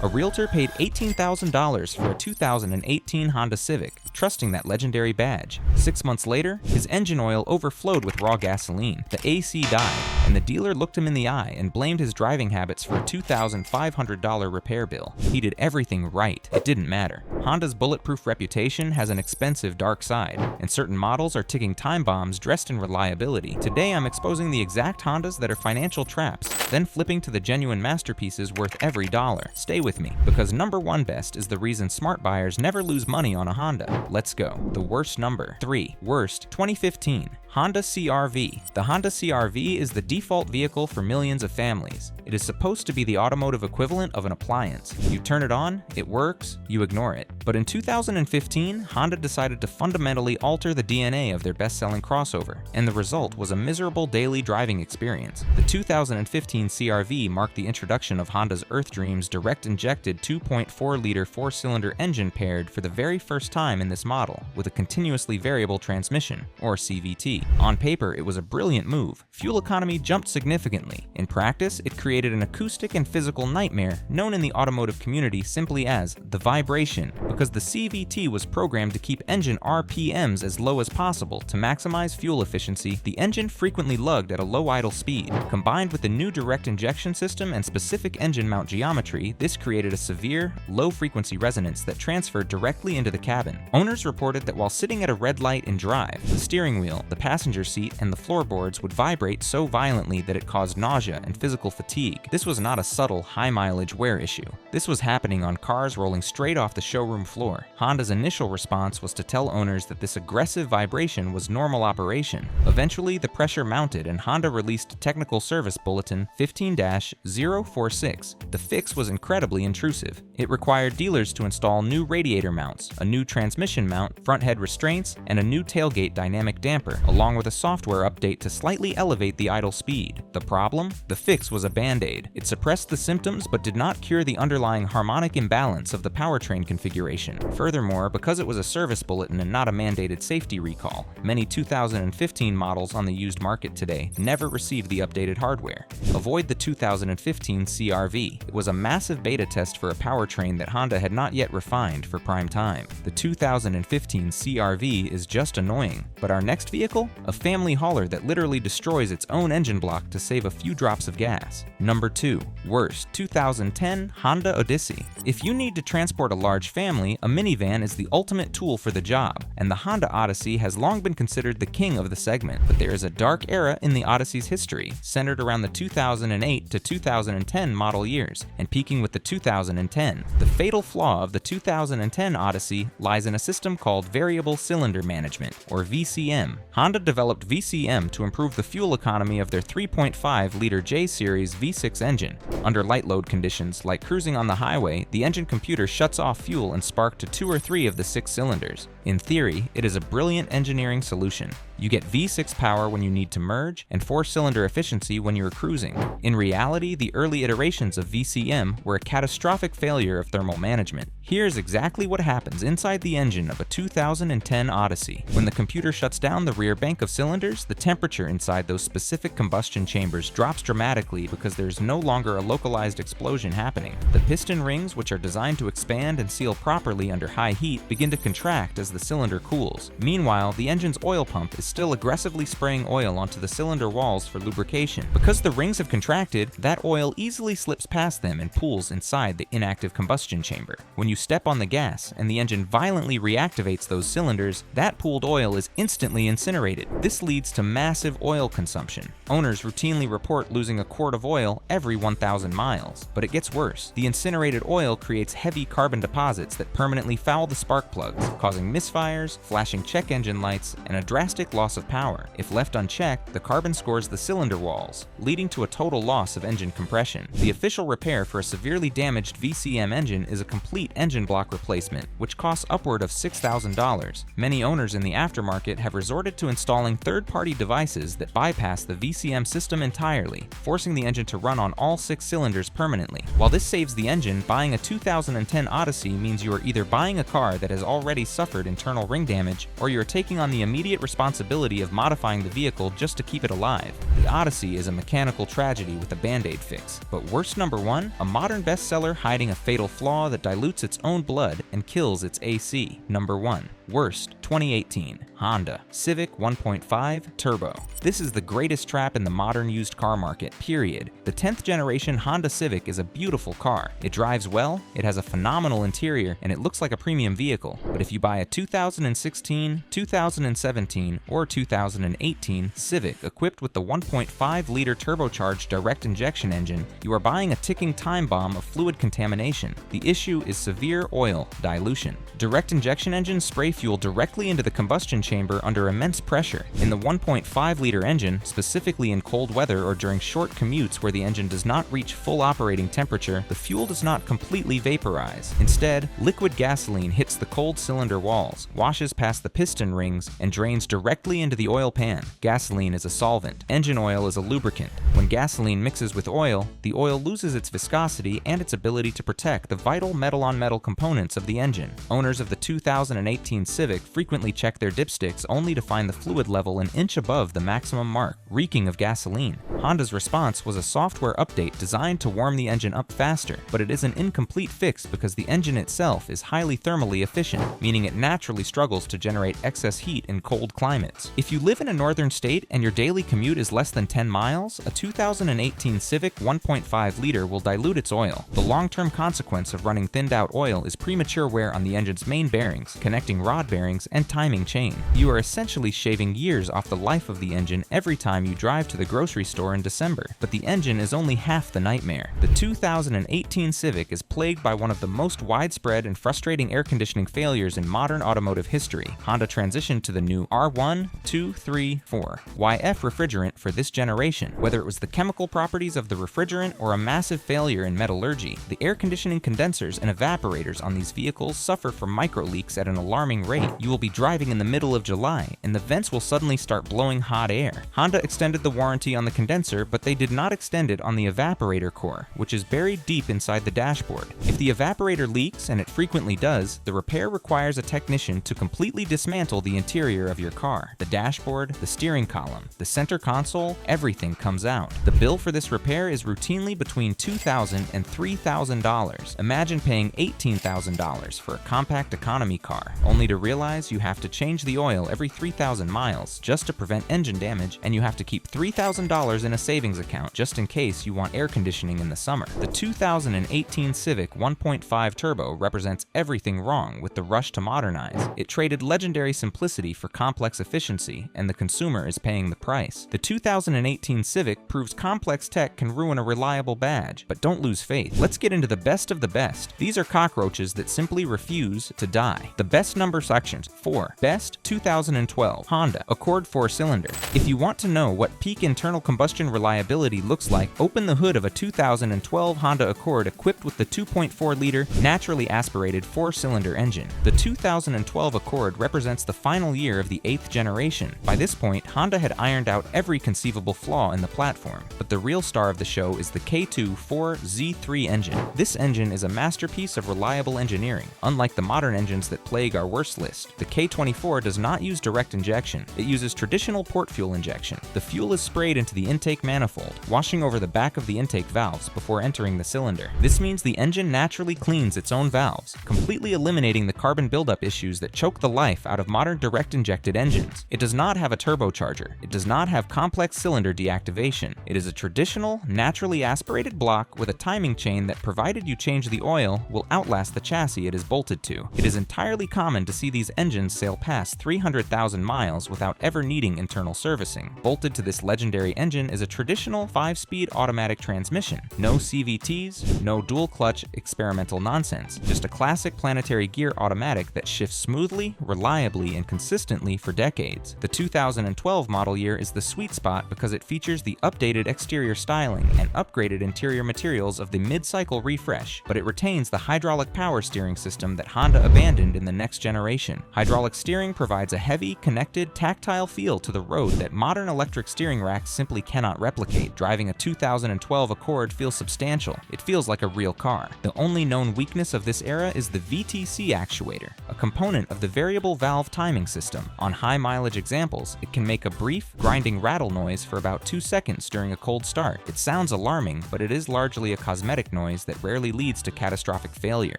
A realtor paid $18,000 for a 2018 Honda Civic, trusting that legendary badge. 6 months later, his engine oil overflowed with raw gasoline, the AC died, and the dealer looked him in the eye and blamed his driving habits for a $2,500 repair bill. He did everything right. It didn't matter. Honda's bulletproof reputation has an expensive dark side, and certain models are ticking time bombs dressed in reliability. Today I'm exposing the exact Hondas that are financial traps, then flipping to the genuine masterpieces worth every dollar. Stay with me, because number 1 best is the reason smart buyers never lose money on a Honda. Let's go. The worst number 3. Worst 2015 Honda CR-V. The Honda CR-V is the default vehicle for millions of families. It is supposed to be the automotive equivalent of an appliance. You turn it on, it works, you ignore it. But in 2015, Honda decided to fundamentally alter the DNA of their best-selling crossover, and the result was a miserable daily driving experience. The 2015 CR-V marked the introduction of Honda's Earth Dreams direct-injected 2.4-liter 4-cylinder engine paired for the very first time in this model with a continuously variable transmission, or CVT. On paper, it was a brilliant move. Fuel economy jumped significantly. In practice, it created an acoustic and physical nightmare known in the automotive community simply as the vibration, because the CVT was programmed to keep engine RPMs as low as possible to maximize fuel efficiency. The engine frequently lugged at a low idle speed. Combined with the new direct injection system and specific engine mount geometry, this created a severe, low-frequency resonance that transferred directly into the cabin. Owners reported that while sitting at a red light in drive, the steering wheel, the passenger seat, and the floorboards would vibrate so violently that it caused nausea and physical fatigue. This was not a subtle, high-mileage wear issue. This was happening on cars rolling straight off the showroom floor. Honda's initial response was to tell owners that this aggressive vibration was normal operation. Eventually, the pressure mounted and Honda released Technical Service Bulletin 15-046. The fix was incredibly intrusive. It required dealers to install new radiator mounts, a new transmission mount, front head restraints, and a new tailgate dynamic damper, along with a software update to slightly elevate the idle speed. The problem? The fix was a band-aid. It suppressed the symptoms but did not cure the underlying harmonic imbalance of the powertrain configuration. Furthermore, because it was a service bulletin and not a mandated safety recall, many 2015 models on the used market today never received the updated hardware. Avoid the 2015 CR-V. It was a massive beta test for a powertrain that Honda had not yet refined for prime time. The 2015 CR-V is just annoying, but our next vehicle? A family hauler that literally destroys its own engine block to save a few drops of gas. Number 2. Worst 2010 Honda Odyssey. If you need to transport a large family, a minivan is the ultimate tool for the job, and the Honda Odyssey has long been considered the king of the segment. But there is a dark era in the Odyssey's history, centered around the 2008 to 2010 model years, and peaking with the 2010. The fatal flaw of the 2010 Odyssey lies in a system called Variable Cylinder Management, or VCM. Honda developed VCM to improve the fuel economy of their 3.5-liter J-Series V6 engine. Under light load conditions, like cruising on the highway, the engine computer shuts off fuel and spark to 2 or 3 of the 6 cylinders. In theory, it is a brilliant engineering solution. You get V6 power when you need to merge, and 4-cylinder efficiency when you are cruising. In reality, the early iterations of VCM were a catastrophic failure of thermal management. Here's exactly what happens inside the engine of a 2010 Odyssey. When the computer shuts down the rear bank of cylinders, the temperature inside those specific combustion chambers drops dramatically because there's no longer a localized explosion happening. The piston rings, which are designed to expand and seal properly under high heat, begin to contract as the cylinder cools. Meanwhile, the engine's oil pump is still aggressively spraying oil onto the cylinder walls for lubrication. Because the rings have contracted, that oil easily slips past them and pools inside the inactive combustion chamber. When you step on the gas and the engine violently reactivates those cylinders, that pooled oil is instantly incinerated. This leads to massive oil consumption. Owners routinely report losing a quart of oil every 1,000 miles. But it gets worse. The incinerated oil creates heavy carbon deposits that permanently foul the spark plugs, causing misfires, flashing check engine lights, and a drastic loss of power. If left unchecked, the carbon scores the cylinder walls, leading to a total loss of engine compression. The official repair for a severely damaged VCM engine is a complete engine block replacement, which costs upward of $6,000. Many owners in the aftermarket have resorted to installing third-party devices that bypass the VCM system entirely, forcing the engine to run on all 6 cylinders permanently. While this saves the engine, buying a 2010 Odyssey means you are either buying a car that has already suffered internal ring damage, or you're taking on the immediate responsibility of modifying the vehicle just to keep it alive. The Odyssey is a mechanical tragedy with a band-aid fix. But worst number 1, a modern bestseller hiding a fatal flaw that dilutes its own blood and kills its AC. Number 1. Worst 2018 Honda Civic 1.5 Turbo. This is the greatest trap in the modern used car market, period. The 10th generation Honda Civic is a beautiful car. It drives well, it has a phenomenal interior, and it looks like a premium vehicle. But if you buy a 2016, 2017, or 2018 Civic equipped with the 1.5-liter turbocharged direct injection engine, you are buying a ticking time bomb of fluid contamination. The issue is severe oil dilution. Direct injection engines spray fuel directly into the combustion chamber under immense pressure. In the 1.5-liter engine, specifically in cold weather or during short commutes where the engine does not reach full operating temperature, the fuel does not completely vaporize. Instead, liquid gasoline hits the cold cylinder walls, washes past the piston rings, and drains directly into the oil pan. Gasoline is a solvent. Engine oil is a lubricant. When gasoline mixes with oil, the oil loses its viscosity and its ability to protect the vital metal-on-metal components of the engine. Owners of the 2018 Civic frequently check their dipsticks only to find the fluid level an inch above the maximum mark, reeking of gasoline. Honda's response was a software update designed to warm the engine up faster, but it is an incomplete fix because the engine itself is highly thermally efficient, meaning it naturally struggles to generate excess heat in cold climates. If you live in a northern state and your daily commute is less than 10 miles, a 2018 Civic 1.5-liter will dilute its oil. The long-term consequence of running thinned-out oil is premature wear on the engine's main bearings, connecting rod bearings, and timing chain. You are essentially shaving years off the life of the engine every time you drive to the grocery store in December. But the engine is only half the nightmare. The 2018 Civic is plagued by one of the most widespread and frustrating air conditioning failures in modern automotive history. Honda transitioned to the new R1, 2, 3, 4 YF refrigerant for this generation. Whether it was the chemical properties of the refrigerant or a massive failure in metallurgy, the air conditioning condensers and evaporators on these vehicles suffer from micro leaks at an alarming rate. You will be driving in the middle of July, and the vents will suddenly start blowing hot air. Honda extended the warranty on the condenser, but they did not extend it on the evaporator core, which is buried deep inside the dashboard. If the evaporator leaks, and it frequently does, the repair requires a technician to completely dismantle the interior of your car. The dashboard, the steering column, the center console, everything comes out. The bill for this repair is routinely between $2,000 and $3,000. Imagine paying $18,000 for a compact economy car, only to realize you have to change the oil every 3,000 miles just to prevent engine damage, and you have to keep $3,000 in a savings account just in case you want air conditioning in the summer. The 2018 Civic 1.5 Turbo represents everything wrong with the rush to modernize. It traded legendary simplicity for complex efficiency, and the consumer is paying the price. The 2018 Civic proves complex tech can ruin a reliable badge, but don't lose faith. Let's get into the best of the best. These are cockroaches that simply refuse to die. The best number sections. 4. Best 2012 Honda Accord 4-cylinder. If you want to know what peak internal combustion reliability looks like, open the hood of a 2012 Honda Accord equipped with the 2.4-liter naturally aspirated 4-cylinder engine. The 2012 Accord represents the final year of the 8th generation. By this point, Honda had ironed out every conceivable flaw in the platform, but the real star of the show is the K2 4Z3 engine. This engine is a masterpiece of reliable engineering. Unlike the modern engines that plague our worst list, the K24 does not use direct injection. It uses traditional port fuel injection. The fuel is sprayed into the intake manifold, washing over the back of the intake valves before entering the cylinder. This means the engine naturally cleans its own valves, completely eliminating the carbon buildup issues that choke the life out of modern direct injected engines. It does not have a turbocharger. It does not have complex cylinder deactivation. It is a traditional, naturally aspirated block with a timing chain that, provided you change the oil, will outlast the chassis it is bolted to. It is entirely common to see these engines sail past 300,000 miles without ever needing internal servicing. Bolted to this legendary engine is a traditional 5-speed automatic transmission. No CVTs, no dual clutch experimental nonsense, just a classic planetary gear automatic that shifts smoothly, reliably, and consistently for decades. The 2012 model year is the sweet spot because it features the updated exterior styling and upgraded interior materials of the mid-cycle refresh, but it retains the hydraulic power steering system that Honda abandoned in the next generation. generation. Hydraulic steering provides a heavy, connected, tactile feel to the road that modern electric steering racks simply cannot replicate. Driving a 2012 Accord feels substantial. It feels like a real car. The only known weakness of this era is the VTC actuator, a component of the variable valve timing system. On high-mileage examples, it can make a brief, grinding rattle noise for about 2 seconds during a cold start. It sounds alarming, but it is largely a cosmetic noise that rarely leads to catastrophic failure.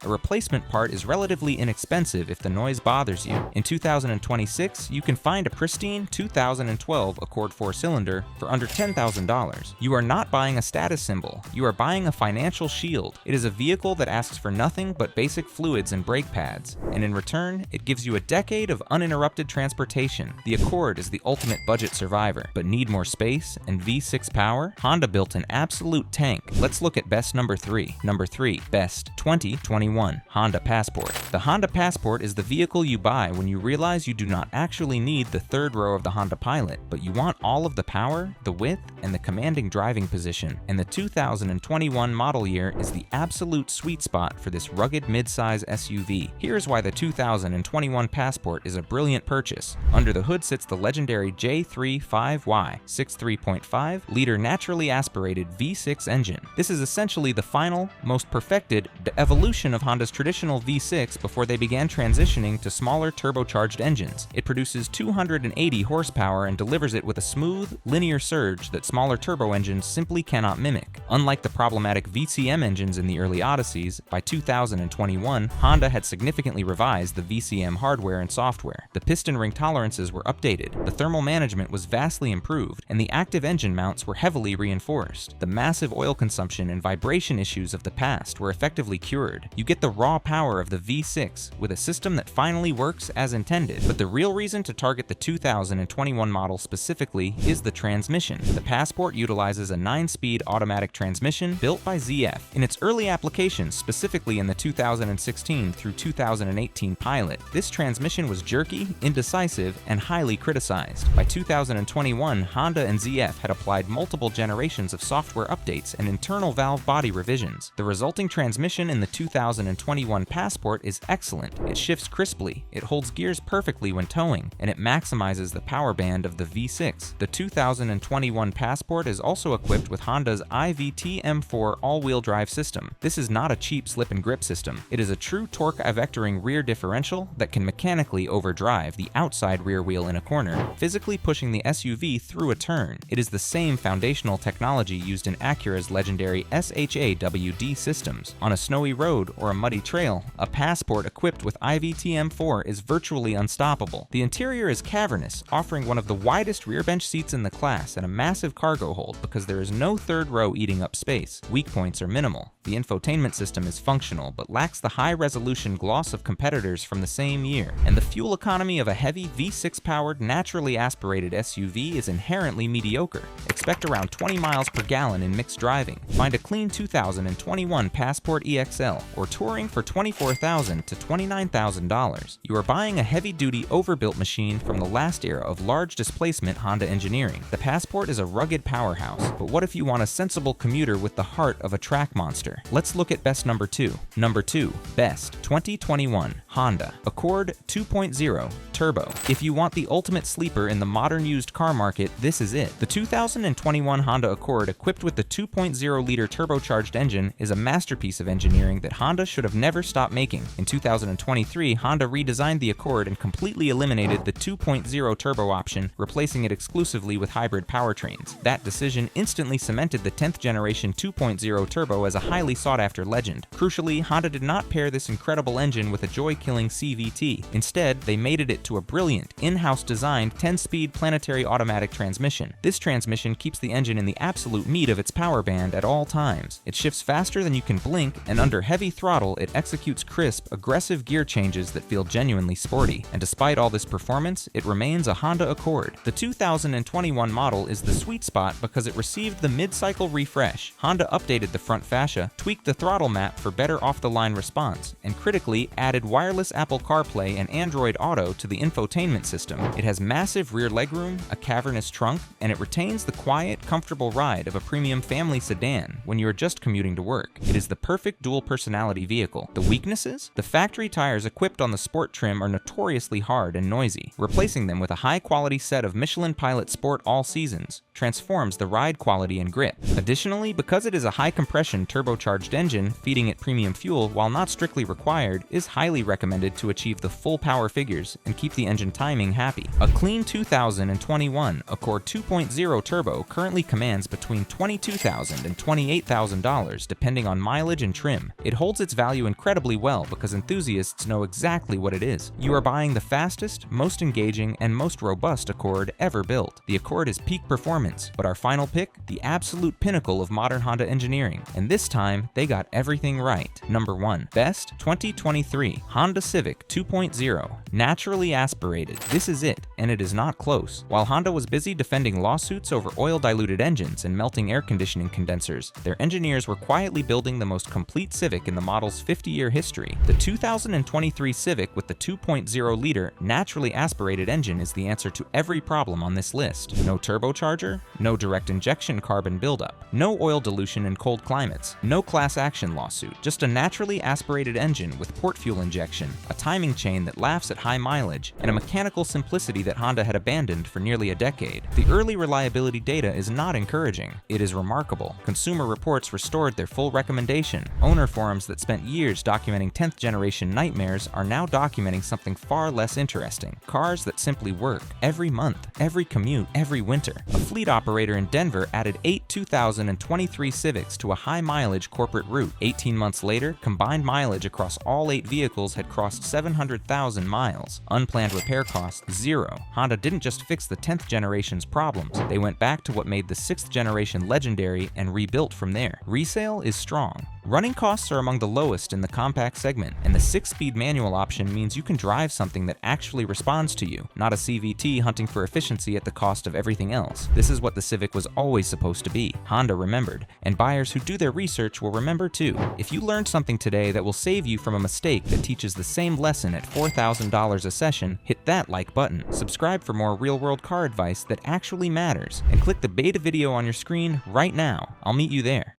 A replacement part is relatively inexpensive if the noise bothers you. In 2026, you can find a pristine 2012 Accord 4-cylinder for under $10,000. You are not buying a status symbol, you are buying a financial shield. It is a vehicle that asks for nothing but basic fluids and brake pads, and in return, it gives you a decade of uninterrupted transportation. The Accord is the ultimate budget survivor, but need more space and V6 power? Honda built an absolute tank. Let's look at best number 3. Number 3, best 2021 Honda Passport. The Honda Passport is the vehicle you buy when you realize you do not actually need the third row of the Honda Pilot, but you want all of the power, the width, and the commanding driving position. And the 2021 model year is the absolute sweet spot for this rugged midsize SUV. Here's why the 2021 Passport is a brilliant purchase. Under the hood sits the legendary J35Y 63.5-liter naturally aspirated V6 engine. This is essentially the final, most perfected evolution of Honda's traditional V6 before they began transitioning to smaller turbocharged engines. It produces 280 horsepower and delivers it with a smooth, linear surge that smaller turbo engines simply cannot mimic. Unlike the problematic VCM engines in the early Odysseys, by 2021, Honda had significantly revised the VCM hardware and software. The piston ring tolerances were updated, the thermal management was vastly improved, and the active engine mounts were heavily reinforced. The massive oil consumption and vibration issues of the past were effectively cured. You get the raw power of the V6 with a system that finally works as intended. But the real reason to target the 2021 model specifically is the transmission. The Passport utilizes a 9-speed automatic transmission built by ZF. In its early applications, specifically in the 2016 through 2018 Pilot, this transmission was jerky, indecisive, and highly criticized. By 2021, Honda and ZF had applied multiple generations of software updates and internal valve body revisions. The resulting transmission in the 2021 Passport is excellent. It shifts crisply, it holds gears perfectly when towing, and it maximizes the power band of the V6. The 2021 Passport is also equipped with Honda's IVT M4 all-wheel drive system. This is not a cheap slip and grip system. It is a true torque vectoring rear differential that can mechanically overdrive the outside rear wheel in a corner, physically pushing the SUV through a turn. It is the same foundational technology used in Acura's legendary SHAWD systems. On a snowy road or a muddy trail, a Passport equipped with IVT M4 is virtually unstoppable. The interior is cavernous, offering one of the widest rear bench seats in the class and a massive cargo hold because there is no third row eating up space. Weak points are minimal. The infotainment system is functional but lacks the high-resolution gloss of competitors from the same year, and the fuel economy of a heavy V6-powered, naturally aspirated SUV is inherently mediocre. Expect around 20 miles per gallon in mixed driving. Find a clean 2021 Passport EXL or touring for $24,000 to $29,000. You are buying a heavy-duty, overbuilt machine from the last era of large displacement Honda engineering. The Passport is a rugged powerhouse, but what if you want a sensible commuter with the heart of a track monster? Let's look at best number 2. Number 2, best 2021 Honda Accord 2.0 Turbo. If you want the ultimate sleeper in the modern used car market, this is it. The 2021 Honda Accord equipped with the 2.0-liter turbocharged engine is a masterpiece of engineering that Honda should have never stopped making. In 2023, Honda redesigned the Accord and completely eliminated the 2.0 turbo option, replacing it exclusively with hybrid powertrains. That decision instantly cemented the 10th generation 2.0 turbo as a highly sought-after legend. Crucially, Honda did not pair this incredible engine with a joy-killing CVT. Instead, they mated it to a brilliant, in-house designed 10-speed planetary automatic transmission. This transmission keeps the engine in the absolute meat of its power band at all times. It shifts faster than you can blink, and under heavy throttle, it executes crisp, aggressive gear changes that feel genuinely sporty. And despite all this performance, it remains a Honda Accord. The 2021 model is the sweet spot because it received the mid-cycle refresh. Honda updated the front fascia, tweaked the throttle map for better off-the-line response, and critically added wireless wireless Apple CarPlay and Android Auto to the infotainment system. It has massive rear legroom, a cavernous trunk, and it retains the quiet, comfortable ride of a premium family sedan when you are just commuting to work. It is the perfect dual personality vehicle. The weaknesses? The factory tires equipped on the Sport trim are notoriously hard and noisy. Replacing them with a high-quality set of Michelin Pilot Sport All Seasons transforms the ride quality and grip. Additionally, because it is a high-compression turbocharged engine, feeding it premium fuel, while not strictly required, is highly recommended to achieve the full power figures and keep the engine timing happy. A clean 2021 Accord 2.0 Turbo currently commands between $22,000 and $28,000 depending on mileage and trim. It holds its value incredibly well because enthusiasts know exactly what it is. You are buying the fastest, most engaging, and most robust Accord ever built. The Accord is peak performance, but our final pick, the absolute pinnacle of modern Honda engineering, and this time they got everything right. Number 1. Best 2023 Honda Civic 2.0. Naturally aspirated. This is it, and it is not close. While Honda was busy defending lawsuits over oil-diluted engines and melting air conditioning condensers, their engineers were quietly building the most complete Civic in the model's 50-year history. The 2023 Civic with the 2.0-liter naturally aspirated engine is the answer to every problem on this list. No turbocharger, no direct injection carbon buildup, no oil dilution in cold climates, no class action lawsuit, just a naturally aspirated engine with port fuel injection, a timing chain that laughs at high mileage, and a mechanical simplicity that Honda had abandoned for nearly a decade. The early reliability data is not encouraging. It is remarkable. Consumer Reports restored their full recommendation. Owner forums that spent years documenting 10th generation nightmares are now documenting something far less interesting. Cars that simply work every month, every commute, every winter. A fleet operator in Denver added 8 2023 Civics to a high mileage corporate route. 18 months later, combined mileage across all 8 vehicles had crossed 700,000 miles. Unplanned repair costs, 0. Honda didn't just fix the 10th generation's problems, they went back to what made the 6th generation legendary and rebuilt from there. Resale is strong. Running costs are among the lowest in the compact segment, and the 6-speed manual option means you can drive something that actually responds to you, not a CVT hunting for efficiency at the cost of everything else. This is what the Civic was always supposed to be. Honda remembered, and buyers who do their research will remember too. If you learned something today that will save you from a mistake that teaches the same lesson at $4,000 a session, hit that like button, subscribe for more real-world car advice that actually matters, and click the beta video on your screen right now. I'll meet you there.